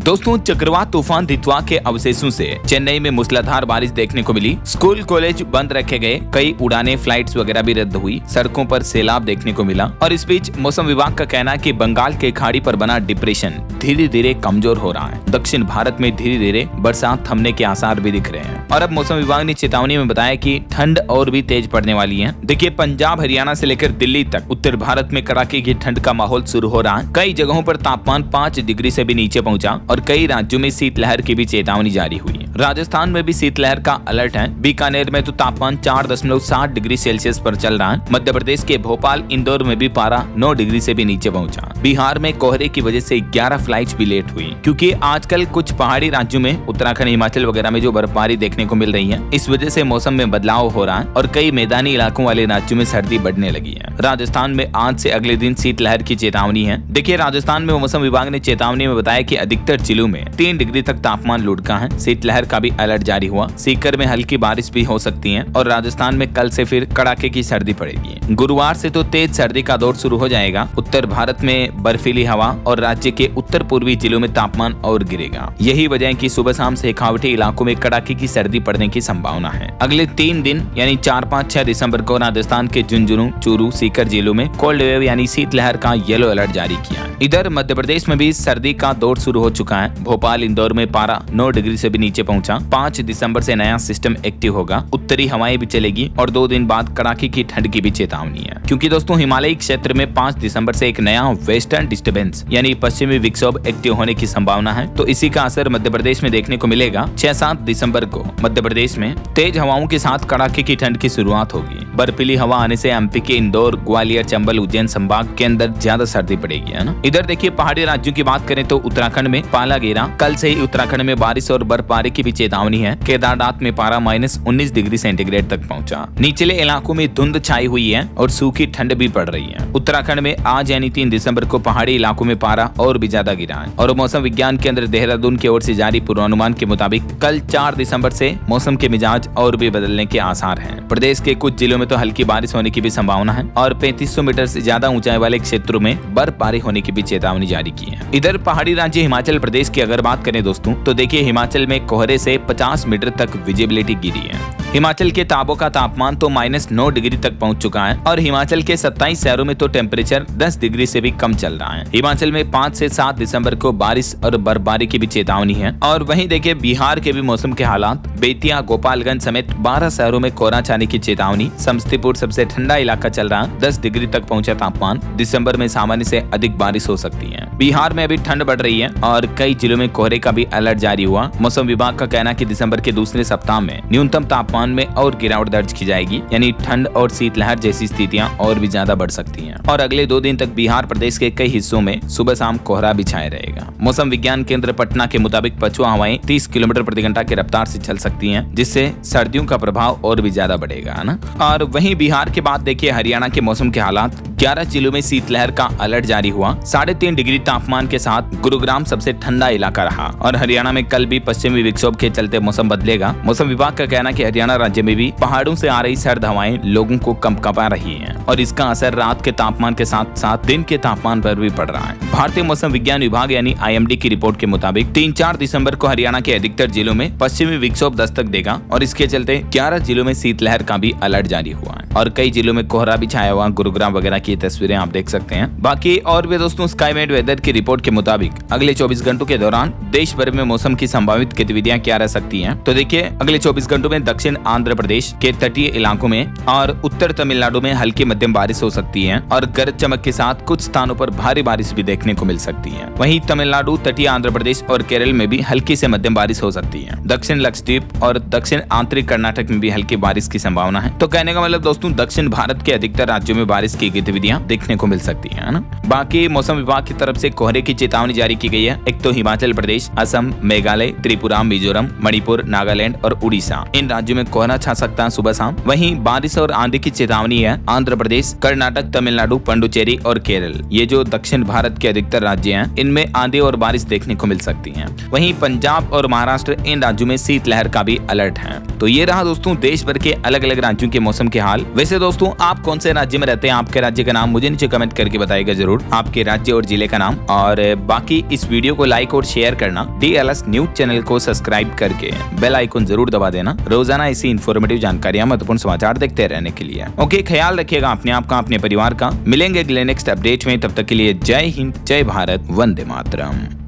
दोस्तों, चक्रवात तूफान दितवा के अवशेषों से चेन्नई में मूसलाधार बारिश देखने को मिली। स्कूल कॉलेज बंद रखे गए, कई उड़ानें फ्लाइट्स वगैरह भी रद्द हुई, सड़कों पर सैलाब देखने को मिला। और इस बीच मौसम विभाग का कहना है कि बंगाल के खाड़ी पर बना डिप्रेशन धीरे धीरे कमजोर हो रहा है। दक्षिण भारत में धीरे धीरे बरसात थमने के आसार भी दिख रहे हैं। और अब मौसम विभाग ने चेतावनी में बताया कि ठंड और भी तेज पड़ने वाली है। देखिए, पंजाब हरियाणा से लेकर दिल्ली तक उत्तर भारत में कड़ाके की ठंड का माहौल शुरू हो रहा है। कई जगहों पर तापमान 5 डिग्री से भी नीचे पहुंचा और कई राज्यों में शीतलहर की भी चेतावनी जारी हुई। राजस्थान में भी शीतलहर का अलर्ट है। बीकानेर में तो तापमान 4.7 डिग्री सेल्सियस पर चल रहा है। मध्य प्रदेश के भोपाल इंदौर में भी पारा 9 डिग्री से भी नीचे पहुंचा। बिहार में कोहरे की वजह से 11 फ्लाइट्स भी लेट हुई, क्योंकि आजकल कुछ पहाड़ी राज्यों में उत्तराखंड हिमाचल वगैरह में जो बर्फबारी देखने को मिल रही है, इस वजह से मौसम में बदलाव हो रहा है और कई मैदानी इलाकों वाले राज्यों में सर्दी बढ़ने लगी है। राजस्थान में आज से अगले दिन शीतलहर की चेतावनी है। देखिए, राजस्थान में मौसम विभाग ने चेतावनी में बताया कि अधिकतर जिलों में 3 डिग्री तक तापमान लुढ़का है। शीतलहर का भी अलर्ट जारी हुआ। सीकर में हल्की बारिश भी हो सकती है और राजस्थान में कल से फिर कड़ाके की सर्दी पड़ेगी। गुरुवार से तो तेज सर्दी का दौर शुरू हो जाएगा। उत्तर भारत में बर्फीली हवा और राज्य के उत्तर पूर्वी जिलों में तापमान और गिरेगा। यही वजह है कि सुबह शाम शेखावटी इलाकों में कड़ाके की सर्दी पड़ने की संभावना है। अगले 3 दिन यानी 4, 5, 6 दिसंबर को राजस्थान के झुंझुनू, चूरू, सीकर जिलों में कोल्ड वेव यानी शीतलहर का येलो अलर्ट जारी किया है। इधर मध्य प्रदेश में भी सर्दी का दौर शुरू हो चुका है। भोपाल इंदौर में पारा 9 डिग्री से भी नीचे पहुंचा। 5 दिसंबर से नया सिस्टम एक्टिव होगा। उत्तरी हवाएं भी चलेगी और 2 दिन बाद कड़ाके की ठंड की भी चेतावनी है, क्योंकि दोस्तों हिमालयी क्षेत्र में 5 दिसंबर से एक नया वेस्टर्न डिस्टर्बेंस यानी पश्चिमी विक्षोभ एक्टिव होने की संभावना है। तो इसी का असर मध्य प्रदेश में देखने को मिलेगा। 6-7 दिसंबर को मध्य प्रदेश में तेज हवाओं के साथ कड़ाके की ठंड की शुरुआत होगी। बर्फीली हवा आने से एमपी के इंदौर, ग्वालियर, चंबल, उज्जैन संभाग के अंदर ज्यादा सर्दी पड़ेगी, है ना। इधर देखिए, पहाड़ी राज्यों की बात करें तो उत्तराखंड में पाला गिरा। कल से ही उत्तराखंड में बारिश और बर्फबारी की भी चेतावनी है। केदारनाथ में पारा -19 डिग्री सेंटीग्रेड तक पहुंचा। निचले इलाकों में धुंध छाई हुई है और सूखी ठंड भी पड़ रही है। उत्तराखंड में आज यानी 3 दिसंबर को पहाड़ी इलाकों में पारा और भी ज्यादा गिरा है। और मौसम विज्ञान केंद्र देहरादून की ओर से जारी पूर्वानुमान के मुताबिक कल 4 दिसंबर से मौसम के मिजाज और भी बदलने के आसार हैं। प्रदेश के कुछ जिलों में तो हल्की बारिश होने की भी संभावना है और 3500 मीटर से ज्यादा ऊंचाई वाले क्षेत्रों में बर्फबारी होने की भी चेतावनी जारी की है। इधर पहाड़ी राज्य हिमाचल प्रदेश की अगर बात करें दोस्तों, तो देखिए हिमाचल में कोहरे से 50 मीटर तक विजिबिलिटी गिरी है। हिमाचल के ताबो का तापमान तो -9 डिग्री तक पहुंच चुका है और हिमाचल के 27 शहरों में तो टेम्परेचर 10 डिग्री से भी कम चल रहा है। हिमाचल में 5 से 7 दिसंबर को बारिश और बर्फबारी की भी चेतावनी है। और वहीं देखिए, बिहार के भी मौसम के हालात। बेतिया, गोपालगंज समेत 12 शहरों में कोहरा छाने की चेतावनी। समस्तीपुर सबसे ठंडा इलाका चल रहा है। 10 डिग्री तक पहुंचा तापमान। दिसंबर में सामान्य से अधिक बारिश हो सकती है। बिहार में अभी ठंड बढ़ रही है और कई जिलों में कोहरे का भी अलर्ट जारी हुआ। मौसम विभाग का कहना है कि दिसंबर के दूसरे सप्ताह में न्यूनतम तापमान में और गिरावट दर्ज की जाएगी, यानी ठंड और शीतलहर जैसी स्थितियां और भी ज्यादा बढ़ सकती हैं। और अगले 2 दिन तक बिहार प्रदेश के कई हिस्सों में सुबह शाम कोहरा भी छाया रहेगा। मौसम विज्ञान केंद्र पटना के मुताबिक पछुआ हवाएं 30 किलोमीटर प्रति घंटा की रफ्तार से चल सकती हैं, जिससे सर्दियों का प्रभाव और भी ज्यादा बढ़ेगा, है ना। और वहीं बिहार के बाद देखिए हरियाणा के मौसम के हालात। 11 जिलों में शीतलहर का अलर्ट जारी हुआ। 3.5 डिग्री तापमान के साथ गुरुग्राम सबसे ठंडा इलाका रहा। और हरियाणा में कल भी पश्चिमी विक्षोभ के चलते मौसम बदलेगा। मौसम विभाग का कहना है कि हरियाणा राज्य में भी पहाड़ों से आ रही सर्द हवाएं लोगों को कंपा रही हैं और इसका असर रात के तापमान के साथ साथ दिन के तापमान पर भी पड़ रहा है। भारतीय मौसम विज्ञान विभाग यानी IMD की रिपोर्ट के मुताबिक 3-4 दिसंबर को हरियाणा के अधिकतर जिलों में पश्चिमी विक्षोभ दस्तक देगा और इसके चलते 11 जिलों में शीतलहर का भी अलर्ट जारी हुआ है और कई जिलों में कोहरा भी छाया हुआ। गुरुग्राम वगैरह की तस्वीरें आप देख सकते हैं। बाकी और भी दोस्तों, स्काईमेट वेदर की रिपोर्ट के मुताबिक अगले 24 घंटों के दौरान देश भर में मौसम की संभावित गतिविधियां क्या रह सकती हैं। तो देखिए, अगले 24 घंटों में दक्षिण आंध्र प्रदेश के तटीय इलाकों में और उत्तर तमिलनाडु में हल्की मध्यम बारिश हो सकती है और गरज चमक के साथ कुछ स्थानों पर भारी बारिश भी देखने को मिल सकती है। वहीं तमिलनाडु, तटीय आंध्र प्रदेश और केरल में भी हल्की से मध्यम बारिश हो सकती है। दक्षिण लक्षद्वीप और दक्षिण आंतरिक कर्नाटक में भी हल्की बारिश की संभावना है। तो कहने का मतलब दोस्तों, दक्षिण भारत के अधिकतर राज्यों में बारिश की गतिविधियां देखने को मिल सकती है ना। बाकी मौसम विभाग की तरफ से कोहरे की चेतावनी जारी की गई है। एक तो हिमाचल प्रदेश, असम, मेघालय, त्रिपुरा, मिजोरम मिजोरम, मणिपुर, नागालैंड और उड़ीसा। इन राज्यों में कोहरा छा सकता है सुबह शाम। वहीं बारिश और आंधी की चेतावनी है आंध्र प्रदेश, कर्नाटक, तमिलनाडु, पुडुचेरी और केरल। ये जो दक्षिण भारत के अधिकतर राज्य हैं, इनमें आंधी और बारिश देखने को मिल सकती है। वहीं पंजाब और महाराष्ट्र, इन राज्यों में शीतलहर का भी अलर्ट है। तो ये रहा दोस्तों देश भर के अलग अलग राज्यों के मौसम के हाल। वैसे दोस्तों आप कौन से राज्य में रहते हैं, आपके राज्य का नाम मुझे नीचे कमेंट करके बताइएगा जरूर, आपके राज्य और जिले का नाम। और बाकी इस वीडियो को लाइक और शेयर करना, DLS न्यूज चैनल को सब्सक्राइब करके बेल आइकन जरूर दबा देना, रोजाना ऐसी इन्फॉर्मेटिव जानकारियां, महत्वपूर्ण समाचार देखते रहने के लिए। ओके, ख्याल रखिएगा अपने आप का, अपने परिवार का। मिलेंगे अगले नेक्स्ट अपडेट में, तब तक के लिए जय हिंद, जय भारत, वंदे मातरम।